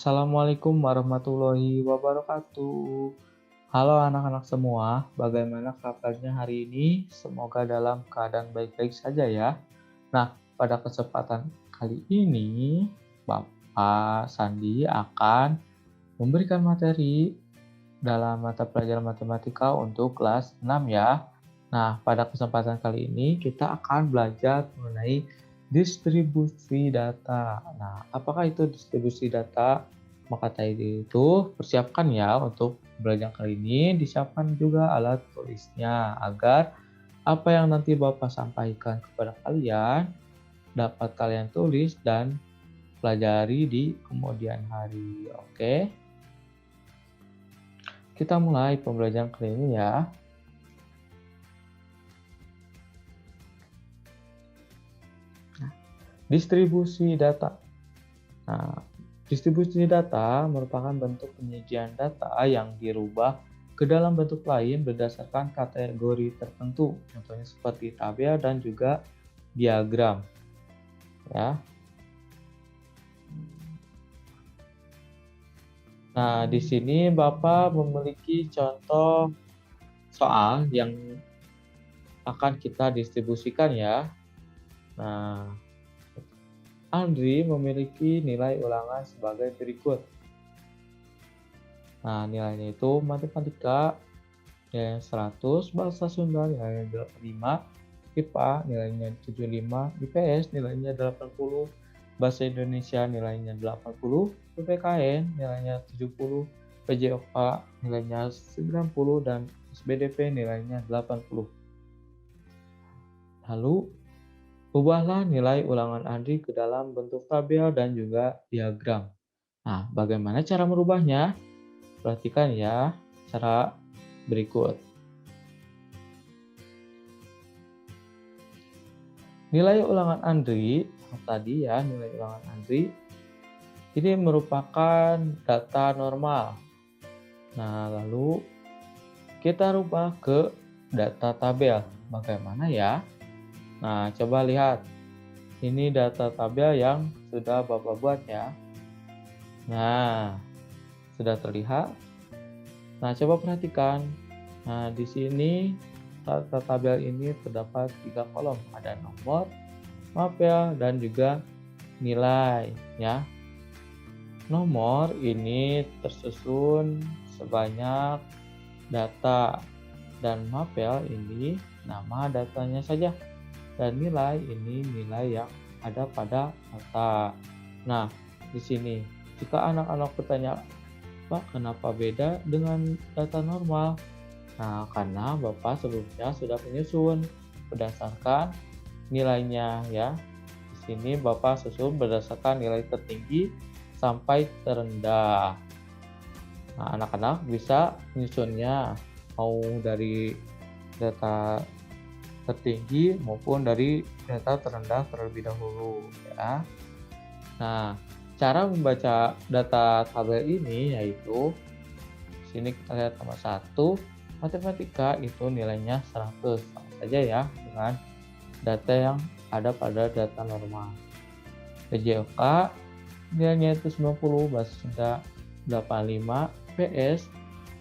Assalamualaikum warahmatullahi wabarakatuh. Halo anak-anak semua, bagaimana kabarnya hari ini? Semoga dalam keadaan baik-baik saja ya. Nah, pada kesempatan kali ini, Bapak Sandi akan memberikan materi dalam mata pelajaran matematika untuk kelas 6 ya. Nah, pada kesempatan kali ini kita akan belajar mengenai distribusi data. Nah, apakah itu distribusi data? Maka tadi itu persiapkan ya untuk belajar kali ini, disiapkan juga alat tulisnya agar apa yang nanti Bapak sampaikan kepada kalian dapat kalian tulis dan pelajari di kemudian hari. Oke, kita mulai pembelajaran kali ini ya. Distribusi data. Nah, distribusi data merupakan bentuk penyajian data yang dirubah ke dalam bentuk lain berdasarkan kategori tertentu, contohnya seperti tabel dan juga diagram. Ya. Nah, di sini Bapak memiliki contoh soal yang akan kita distribusikan ya. Nah, Andri memiliki nilai ulangan sebagai berikut. Nah, nilainya itu matematika nilainya 100, bahasa Sunda nilainya 85, IPA nilainya 75, IPS nilainya 80, bahasa Indonesia nilainya 80, PPKN nilainya 70, PJOK nilainya 90, dan SBDP nilainya 80. Lalu, ubahlah nilai ulangan Andri ke dalam bentuk tabel dan juga diagram. Nah, bagaimana cara merubahnya? Perhatikan ya cara berikut. Nilai ulangan Andri, tadi ya nilai ulangan Andri, ini merupakan data normal. Nah, lalu kita rubah ke data tabel. Bagaimana ya? Nah, coba lihat. Ini data tabel yang sudah Bapak buat ya. Nah, sudah terlihat? Nah, coba perhatikan. Nah, di sini data tabel ini terdapat 3 kolom. Ada nomor, mapel, dan juga nilai ya. Nomor ini tersusun sebanyak data, dan mapel ini nama datanya saja, dan nilai ini nilai yang ada pada data. Nah, di sini jika anak-anak bertanya, Pak, kenapa beda dengan data normal? Nah, karena Bapak sebelumnya sudah menyusun berdasarkan nilainya ya. Di sini Bapak susun berdasarkan nilai tertinggi sampai terendah. Nah, anak-anak bisa menyusunnya mau dari data tertinggi maupun dari data terendah terlebih dahulu ya. Nah, cara membaca data tabel ini yaitu sini kita lihat nomor 1, matematika itu nilainya 100, sama saja ya dengan data yang ada pada data normal. PJOK nilainya itu 90, bahasa Sunda 85, PS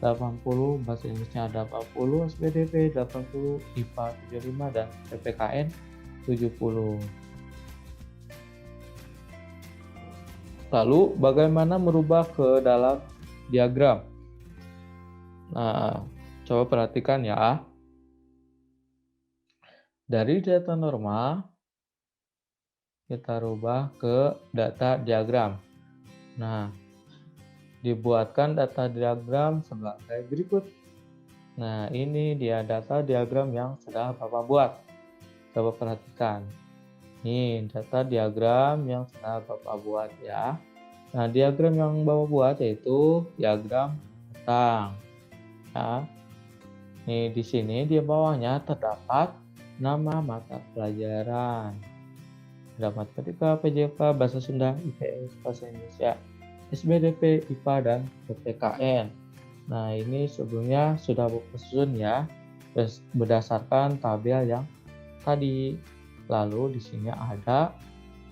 80, bahasa Inggrisnya 80, SPDP 80, IPA 75, dan PPKN 70. Lalu bagaimana merubah ke dalam diagram? Nah, coba perhatikan ya. Dari data normal, kita rubah ke data diagram. Nah, dibuatkan data diagram sebagai berikut. Nah, ini dia data diagram yang sudah Bapak buat. Coba perhatikan. Nih, data diagram yang sudah Bapak buat ya. Nah, diagram yang Bapak buat yaitu diagram batang. Ya. Nih, di sini di bawahnya terdapat nama mata pelajaran. Ada matematika, PJK, bahasa Sunda, IPS, bahasa Indonesia, SBDP, IPA, dan PPKN. Nah, ini sebelumnya sudah Bapak susun ya, berdasarkan tabel yang tadi. Lalu di sini ada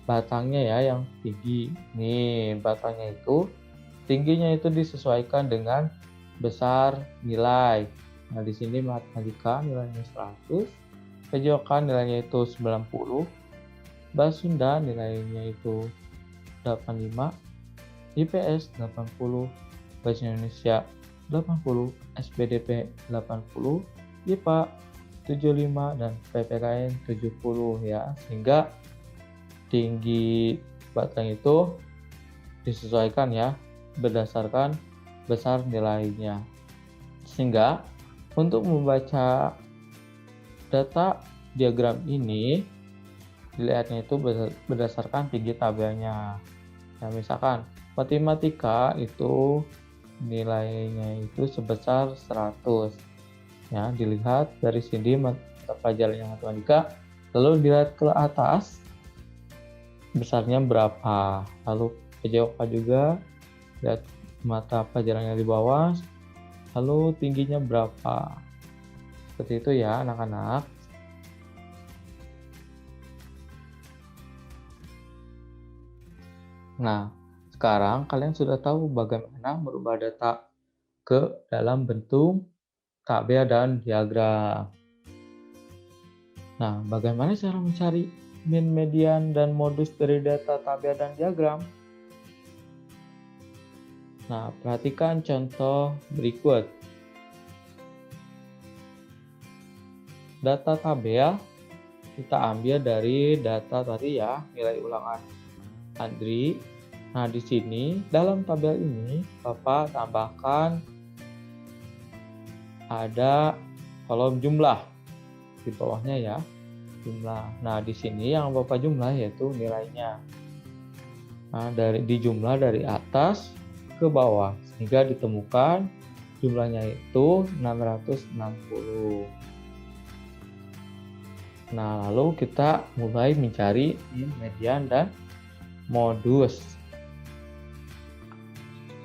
batangnya ya yang tinggi. Nih, batangnya itu tingginya itu disesuaikan dengan besar nilai. Nah, di sini matematika nilainya 100, PJOK nilainya itu 90, Bahasa Sunda nilainya itu 85, IPS 80, Bahasa Indonesia 80, SPDP 80, IPA 75, dan PPKN 70 ya. Sehingga tinggi baterai itu disesuaikan ya berdasarkan besar nilainya. Sehingga untuk membaca data diagram ini dilihatnya itu berdasarkan tinggi tabelnya. Nah, misalkan matematika itu nilainya itu sebesar 100. Ya, dilihat dari sini mata pelajaran matematika, lalu dilihat ke atas besarnya berapa. Lalu PJOK juga lihat mata pelajarannya di bawah, lalu tingginya berapa. Seperti itu ya anak-anak. Nah, sekarang kalian sudah tahu bagaimana merubah data ke dalam bentuk tabel dan diagram. Nah, bagaimana cara mencari min, median, dan modus dari data tabel dan diagram? Nah, perhatikan contoh berikut. Data tabel kita ambil dari data tadi ya, nilai ulangan Andri. Nah, di sini dalam tabel ini Bapak tambahkan ada kolom jumlah di bawahnya ya, jumlah. Nah, di sini yang Bapak jumlah yaitu nilainya. Nah, di jumlah dari atas ke bawah sehingga ditemukan jumlahnya itu 660. Nah, lalu kita mulai mencari min, median, dan modus.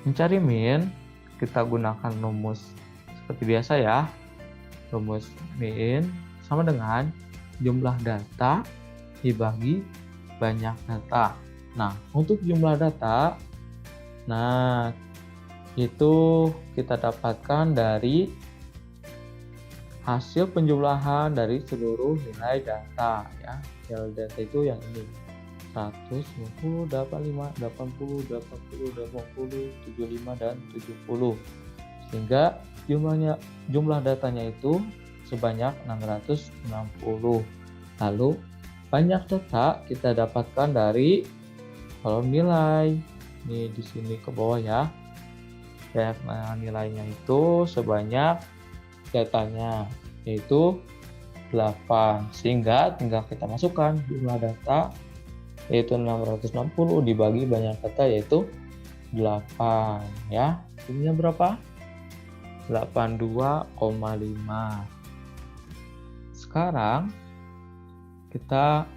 Mencari min, kita gunakan rumus seperti biasa ya. Rumus min sama dengan jumlah data dibagi banyak data. Nah, untuk jumlah data, nah itu kita dapatkan dari hasil penjumlahan dari seluruh nilai data ya. Nilai data itu yang ini. 100, 90, 85, 80, 80, 80, 75, dan 70. Sehingga jumlah datanya itu sebanyak 660. Lalu banyak data kita dapatkan dari kolom nilai. Ini di sini ke bawah ya. Nah, nilainya itu sebanyak datanya yaitu 8. Sehingga tinggal kita masukkan jumlah data yaitu 660 dibagi banyak data yaitu 8 ya. Jadinya berapa? 82,5. Sekarang kita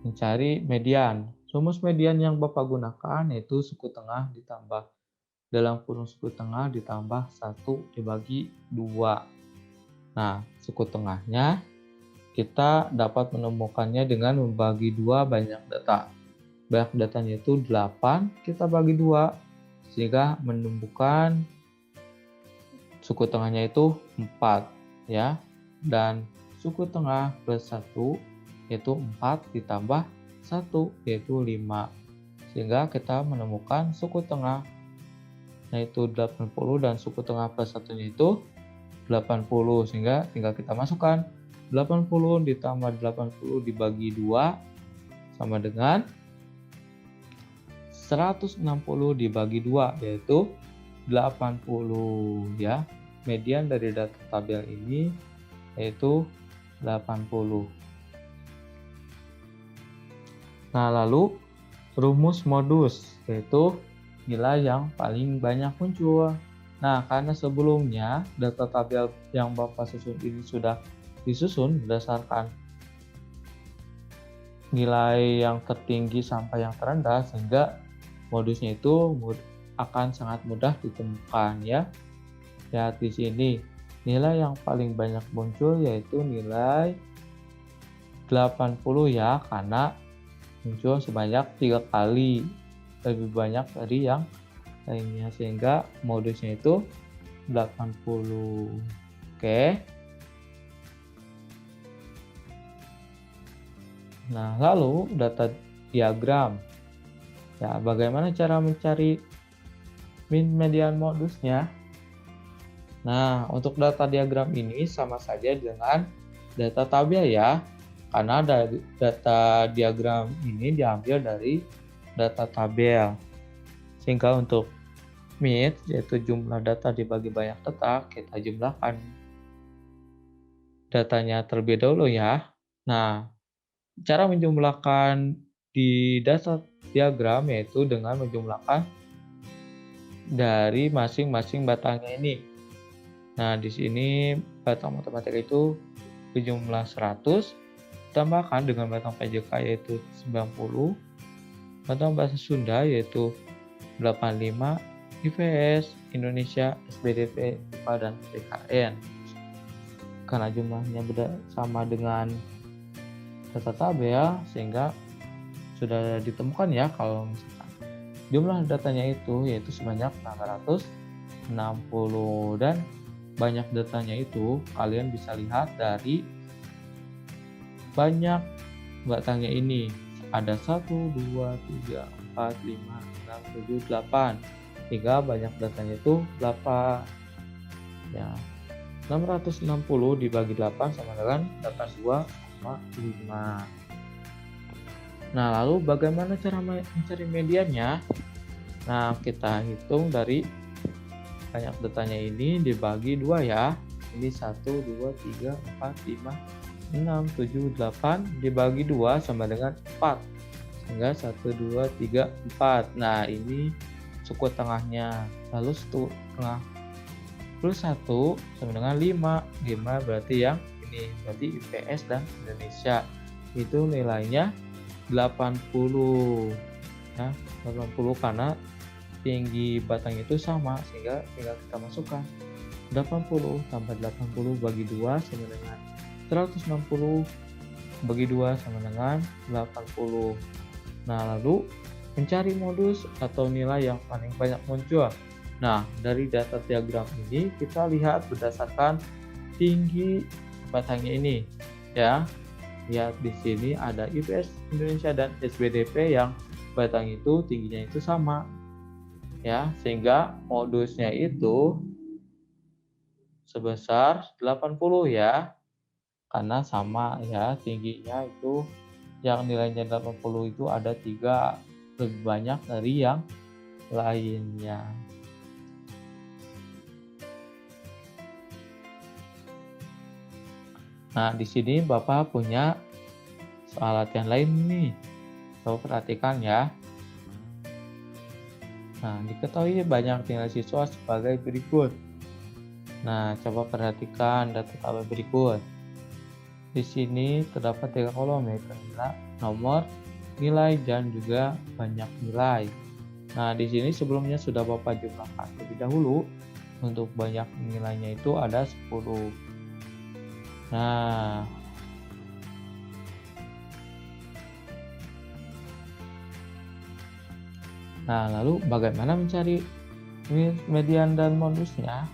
mencari median. Rumus median yang Bapak gunakan yaitu suku tengah ditambah dalam kurung suku tengah ditambah 1 dibagi 2. Nah, suku tengahnya kita dapat menemukannya dengan membagi 2 banyak data. Banyak datanya itu 8, kita bagi 2 sehingga menemukan suku tengahnya itu 4 ya. Dan suku tengah plus 1 yaitu 4 ditambah 1 yaitu 5. Sehingga kita menemukan suku tengah yaitu 80 dan suku tengah plus 1-nya itu 80. Sehingga tinggal kita masukkan 80 ditambah 80 dibagi 2 sama dengan 160 dibagi 2 yaitu 80 ya. Median dari data tabel ini yaitu 80. Nah, lalu rumus modus yaitu nilai yang paling banyak muncul. Nah, karena sebelumnya data tabel yang Bapak susun ini sudah disusun berdasarkan nilai yang tertinggi sampai yang terendah, sehingga modusnya itu akan sangat mudah ditemukan ya. Lihat di sini, nilai yang paling banyak muncul yaitu nilai 80 ya, karena muncul sebanyak 3 kali lebih banyak dari yang lainnya, sehingga modusnya itu 80. Oke. Nah, lalu data diagram. Ya, bagaimana cara mencari median modusnya? Nah, untuk data diagram ini sama saja dengan data tabel ya, karena data diagram ini diambil dari data tabel. Sehingga untuk MIT, yaitu jumlah data dibagi banyak data, kita jumlahkan datanya terlebih dahulu ya. Nah, cara menjumlahkan di data diagram yaitu dengan menjumlahkan dari masing-masing batangnya ini. Nah, di sini batang matematika itu berjumlah 100, tambahkan dengan batang PJK yaitu 90, batang bahasa Sunda yaitu 85, IPS, Indonesia, SBDP, IPA, dan PKN. Karena jumlahnya sama dengan data tabel, sehingga sudah ditemukan ya kalau misalkan jumlah datanya itu yaitu sebanyak 660, dan banyak datanya itu kalian bisa lihat dari banyak batangnya ini. Ada 1, 2, 3, 4, 5, 6, 7, 8. Hingga banyak datanya itu 8. Ya, 660 dibagi 8 sama dengan 82,5. Nah, lalu bagaimana cara mencari mediannya? Nah, kita hitung dari banyak datanya ini dibagi 2 ya. Ini 1, 2, 3, 4, 5, 6, 7, 8 dibagi 2 sama dengan 4. Sehingga 1, 2, 3, 4. Nah, ini suku tengahnya. Lalu suku tengah plus 1 sama dengan 5. 5 berarti yang ini. Berarti IPS dan Indonesia. Itu nilainya 80. Ya, 80 karena tinggi batang itu sama, sehingga tinggal kita masukkan 80 tambah 80 bagi 2 sama dengan 160 bagi 2 sama dengan 80. Nah, lalu mencari modus atau nilai yang paling banyak muncul. Nah, dari data diagram ini kita lihat berdasarkan tinggi batangnya ini ya. Lihat di sini ada IPS Indonesia dan SBDP yang batang itu tingginya itu sama ya, sehingga modusnya itu sebesar 80 ya, karena sama ya tingginya itu, yang nilainya 80 itu ada 3 lebih banyak dari yang lainnya. Nah, di sini Bapak punya soal latihan lain nih. Coba perhatikan ya. Nah, diketahui banyak nilai siswa sebagai berikut. Nah, coba perhatikan data tabel berikut. Di sini terdapat 3 kolom yaitu nomor, nilai, dan juga banyak nilai. Nah, di sini sebelumnya sudah Bapak jumlahkan terlebih dahulu. Untuk banyak nilainya itu ada 10. Nah, lalu bagaimana mencari median dan modusnya?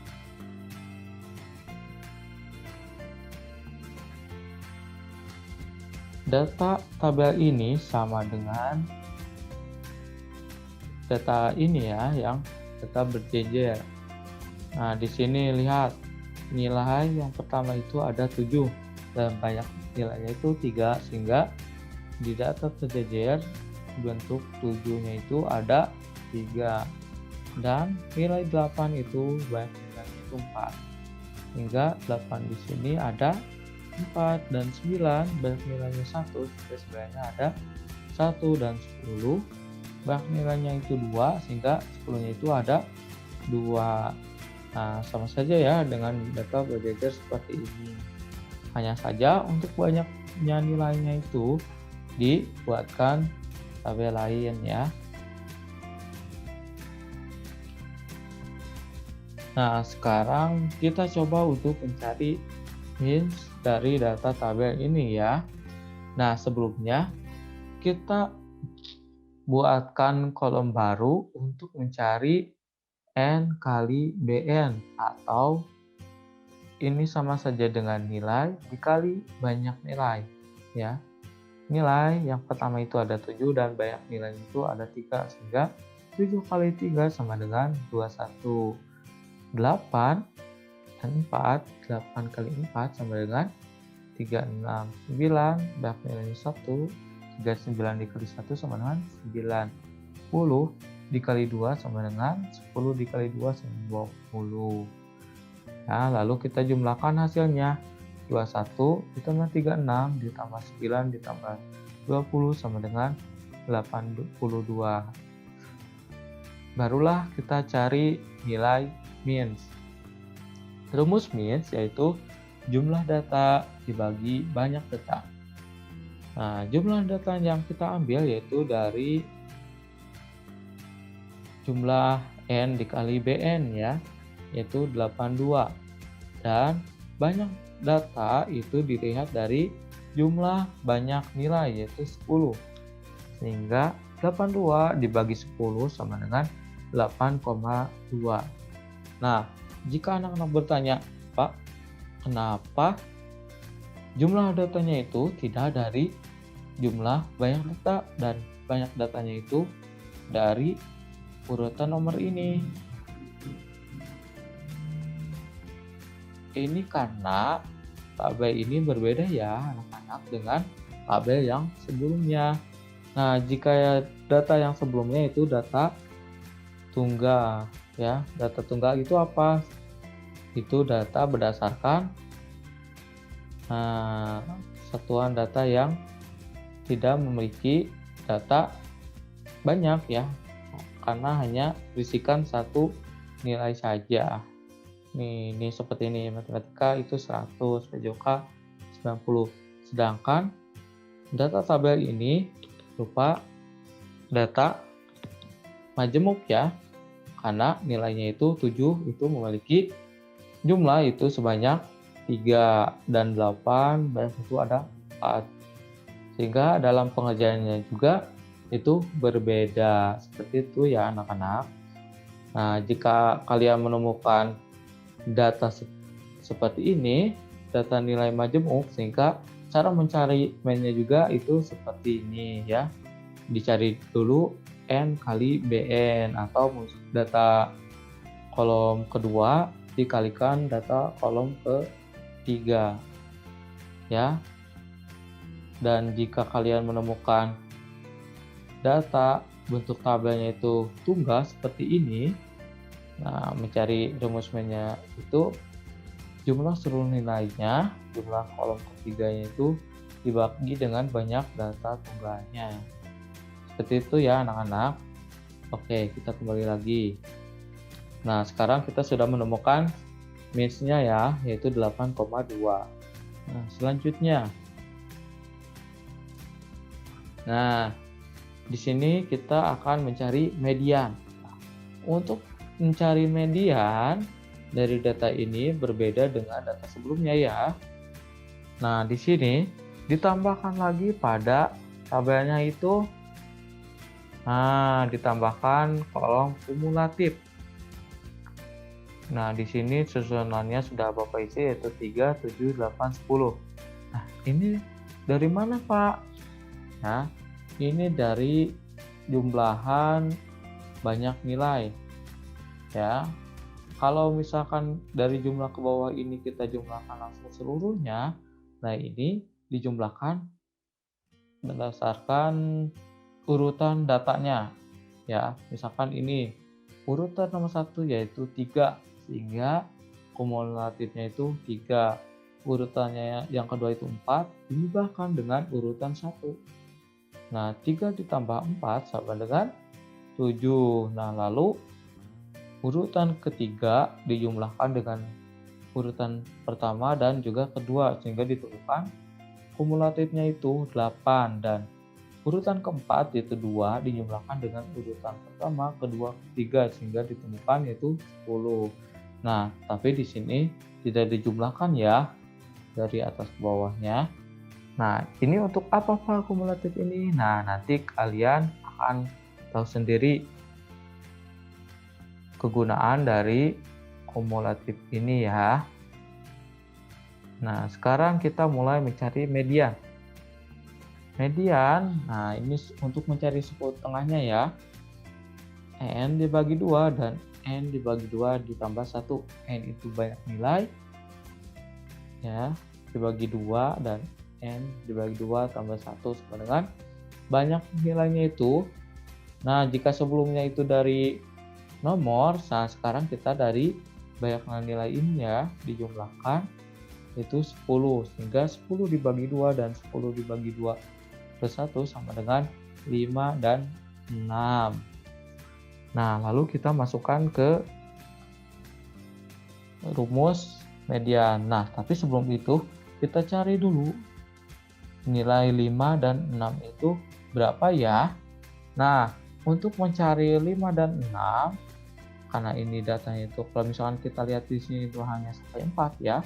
Data tabel ini sama dengan data ini ya, yang data berjejer. Nah, di sini lihat nilai yang pertama itu ada 7 dan banyak nilainya itu 3, sehingga di data terjejer bentuk 7-nya itu ada 3, dan nilai 8 itu banyak nilainya itu 4, hingga 8 di sini ada 4, dan 9 banyak nilainya 1, sehingga sebenarnya ada 1, dan 10 banyak nilainya itu 2, sehingga 10-nya itu ada 2. Nah, sama saja ya dengan data berjejer seperti ini. Hanya saja untuk banyaknya nilainya itu dibuatkan tabel lain ya. Nah, sekarang kita coba untuk mencari means dari data tabel ini ya. Nah, sebelumnya kita buatkan kolom baru untuk mencari N kali BN, atau ini sama saja dengan nilai dikali banyak nilai, ya. Nilai yang pertama itu ada 7 dan banyak nilai itu ada 3, sehingga 7 kali 3 sama dengan 21. 8 dan 4, 8 kali 4 sama dengan 36. 9 banyak nilainya 1, 39 dikali 1 sama dengan 9. 10 dikali 2 sama dengan 10 dikali 2 sama 20. Nah, lalu kita jumlahkan hasilnya. 21 ditambah 36 ditambah 9 ditambah 20 sama dengan 82. Barulah kita cari nilai means. Rumus means yaitu jumlah data dibagi banyak data. Nah, jumlah data yang kita ambil yaitu dari jumlah N dikali Bn, ya, yaitu 82. Dan banyak data itu dilihat dari jumlah banyak nilai yaitu 10. Sehingga 82 dibagi 10 sama dengan 8,2. Nah, jika anak-anak bertanya, Pak, kenapa jumlah datanya itu tidak dari jumlah banyak data dan banyak datanya itu dari urutan nomor ini? Ini karena tabel ini berbeda ya anak-anak dengan tabel yang sebelumnya. Nah, jika data yang sebelumnya itu data tunggal, ya. Data tunggal itu apa? Itu data berdasarkan satuan data yang tidak memiliki data banyak, ya, karena hanya berisikan satu nilai saja. Ini seperti ini, matematika itu 100, PJOK 90. Sedangkan data tabel ini berupa data majemuk, ya, karena nilainya itu 7 itu memiliki jumlah itu sebanyak 3 dan 8 banyak itu ada 4. Sehingga dalam pengerjaannya juga itu berbeda. Seperti itu ya anak-anak. Nah, jika kalian menemukan data seperti ini, data nilai majemuk, sehingga cara mencari mainnya juga itu seperti ini, ya. Dicari dulu N kali Bn, atau data kolom kedua dikalikan data kolom ketiga, ya. Dan jika kalian menemukan data bentuk tabelnya itu tunggal seperti ini, nah, mencari rumus mainnya itu jumlah seluruh nilainya, jumlah kolom ketiganya itu dibagi dengan banyak data tunggalnya. Seperti itu ya anak-anak. Oke, kita kembali lagi. Nah, sekarang kita sudah menemukan means-nya ya, yaitu 8,2. Nah, selanjutnya. Nah, di sini kita akan mencari median. Untuk mencari median dari data ini berbeda dengan data sebelumnya, ya. Nah, di sini ditambahkan lagi pada tabelnya itu, ditambahkan kolom kumulatif. Nah, di sini susunannya sudah Bapak isi yaitu 3, 7, 8, 10. Nah, ini dari mana, Pak? Nah, ini dari jumlahan banyak nilai, ya. Kalau misalkan dari jumlah ke bawah ini kita jumlahkan langsung seluruhnya, nah ini dijumlahkan berdasarkan urutan datanya, ya. Misalkan ini urutan nomor 1 yaitu 3, sehingga kumulatifnya itu 3. Urutannya yang kedua itu 4, dijumlahkan dengan urutan 1. Nah, 3 ditambah 4 sama dengan 7. Nah, lalu urutan ketiga dijumlahkan dengan urutan pertama dan juga kedua, sehingga ditemukan kumulatifnya itu 8. Dan urutan keempat yaitu 2 dijumlahkan dengan urutan pertama, kedua, ketiga, sehingga ditemukan yaitu 10. Nah, tapi di sini tidak dijumlahkan ya dari atas ke bawahnya. Nah, ini untuk apa Pak kumulatif ini? Nah, nanti kalian akan tahu sendiri. kegunaan dari kumulatif ini ya. Nah, sekarang kita mulai mencari median. Median, nah ini untuk mencari suku tengahnya ya. N dibagi 2 dan N dibagi 2 ditambah 1. N itu banyak nilai ya, dibagi 2 dan N dibagi 2 tambah 1 sama dengan banyak nilainya itu. Nah, jika sebelumnya itu dari nomor, nah sekarang kita dari banyak nilai ini ya, dijumlahkan itu 10, sehingga 10 dibagi 2 dan 10 dibagi 2 plus 1 sama dengan 5 dan 6. Nah, lalu kita masukkan ke rumus median. Nah, tapi sebelum itu kita cari dulu nilai 5 dan 6 itu berapa ya. Nah, untuk mencari 5 dan 6, karena ini datanya itu kalau misalkan kita lihat di sini itu hanya sampai 4 ya.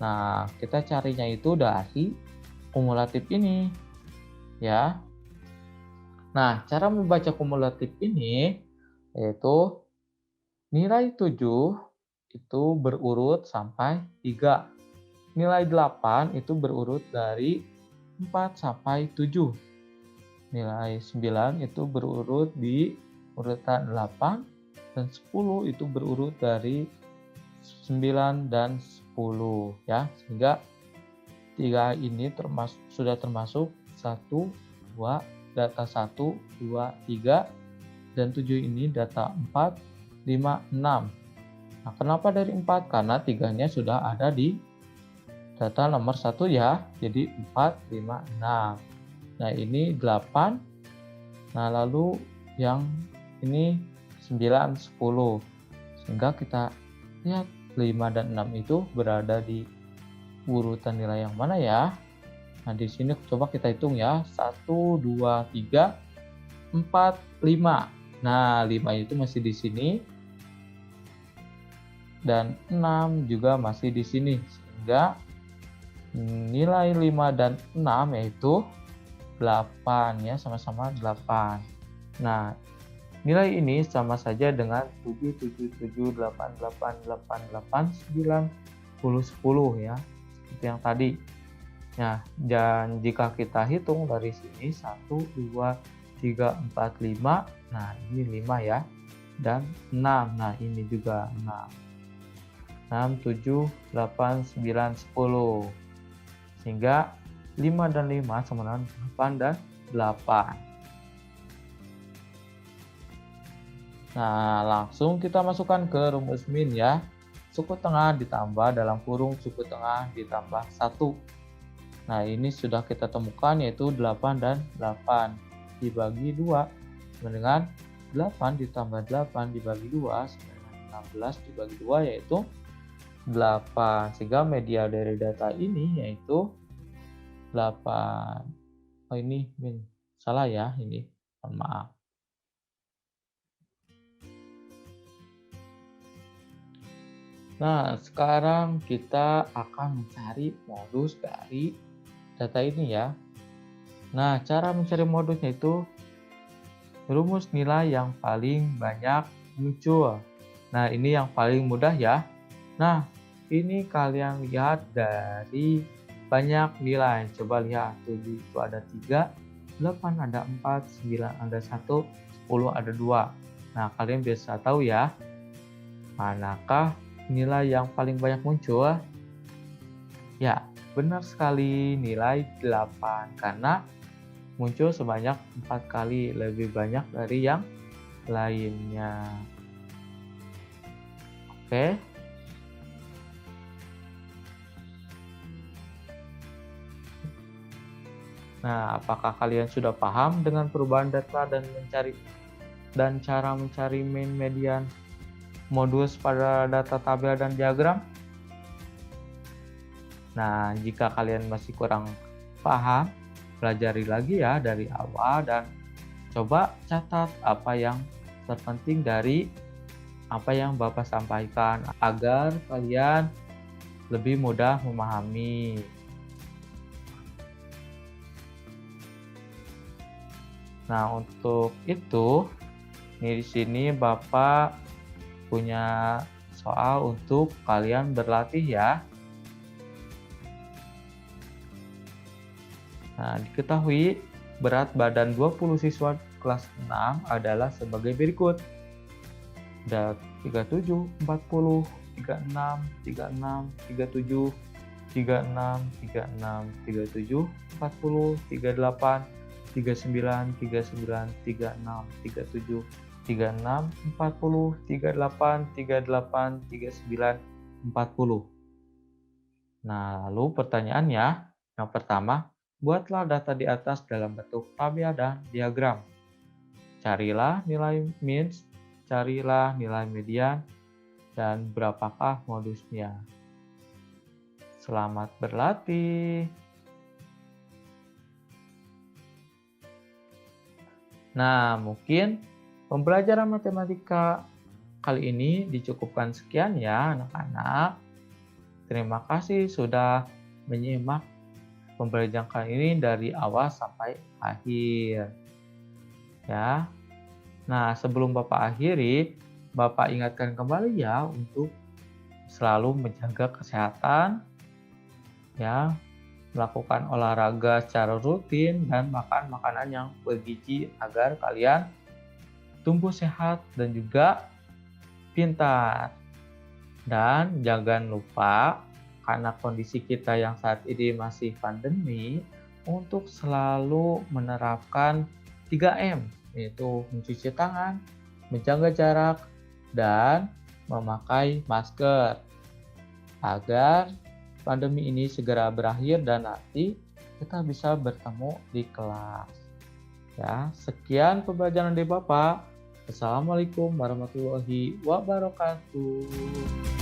Nah, kita carinya itu dari kumulatif ini ya. Nah, cara membaca kumulatif ini yaitu nilai 7 itu berurut sampai 3. Nilai 8 itu berurut dari 4 sampai 7. Nilai 9 itu berurut di urutan 8 dan 10 itu berurut dari 9 dan 10 ya. Sehingga 3 ini sudah termasuk 1, 2, data 1, 2, 3 dan 7 ini data 4, 5, 6. Nah, kenapa dari 4? Karena 3-nya sudah ada di data nomor 1 ya. Jadi 4, 5, 6. Nah, ini 8. Nah, lalu yang ini 9, 10. Sehingga kita lihat 5 dan 6 itu berada di urutan nilai yang mana ya? Nah, di sini coba kita hitung ya. 1, 2, 3, 4, 5. Nah, 5 itu masih di sini. Dan 6 juga masih di sini. Sehingga nilai 5 dan 6 yaitu 8 ya, sama-sama 8. Nah, nilai ini sama saja dengan 7, 7, 7, 8, 8, 8, 8, 9, 10, 10 ya. Seperti yang tadi. Nah, dan jika kita hitung dari sini 1, 2, 3, 4, 5. Nah, ini 5 ya. Dan 6. Nah, ini juga 6. 6, 7, 8, 9, 10. Sehingga 5 dan 5 sama dengan 8 dan 8. Nah, langsung kita masukkan ke rumus min ya. Suku tengah ditambah dalam kurung suku tengah ditambah 1. Nah, ini sudah kita temukan yaitu 8 dan 8 dibagi 2 sama dengan 8 ditambah 8 dibagi 2 sama dengan 16 dibagi 2 yaitu 8. Sehingga media dari data ini yaitu 8. Oh, ini min. Salah ya ini. Mohon maaf. Nah, sekarang kita akan mencari modus dari data ini ya. Nah, cara mencari modusnya itu rumus nilai yang paling banyak muncul. Nah, ini yang paling mudah ya. Nah, ini kalian lihat dari banyak nilai. Coba lihat, 7 itu ada 3, 8 ada 4, 9 ada 1, 10 ada 2. Nah, kalian bisa tahu ya, manakah nilai yang paling banyak muncul? Ya, benar sekali nilai 8 karena muncul sebanyak 4 kali, lebih banyak dari yang lainnya. Oke. Nah, apakah kalian sudah paham dengan perubahan data dan cara mencari mean, median, modus pada data tabel dan diagram? Nah, jika kalian masih kurang paham, pelajari lagi ya dari awal dan coba catat apa yang terpenting dari apa yang Bapak sampaikan agar kalian lebih mudah memahami. Nah, untuk itu, di sini Bapak punya soal untuk kalian berlatih ya. Nah, diketahui berat badan 20 siswa kelas 6 adalah sebagai berikut. Ada 37, 40, 36, 36, 37, 36, 36, 37, 40, 38, 39, 39, 36, 37, 36, 40, 38, 38, 39, 40. Nah, lalu pertanyaannya, yang pertama, buatlah data di atas dalam bentuk tabel dan diagram. Carilah nilai means, carilah nilai median, dan berapakah modusnya. Selamat berlatih. Nah, mungkin pembelajaran matematika kali ini dicukupkan sekian ya anak-anak. Terima kasih sudah menyimak pembelajaran kali ini dari awal sampai akhir. Ya. Nah, sebelum Bapak akhiri, Bapak ingatkan kembali ya untuk selalu menjaga kesehatan, ya, melakukan olahraga secara rutin dan makan makanan yang bergizi agar kalian tumbuh sehat dan juga pintar. Dan jangan lupa, karena kondisi kita yang saat ini masih pandemi, untuk selalu menerapkan 3M, yaitu mencuci tangan, menjaga jarak, dan memakai masker agar pandemi ini segera berakhir dan nanti kita bisa bertemu di kelas. Ya, sekian pembelajaran dari Bapak. Assalamualaikum warahmatullahi wabarakatuh.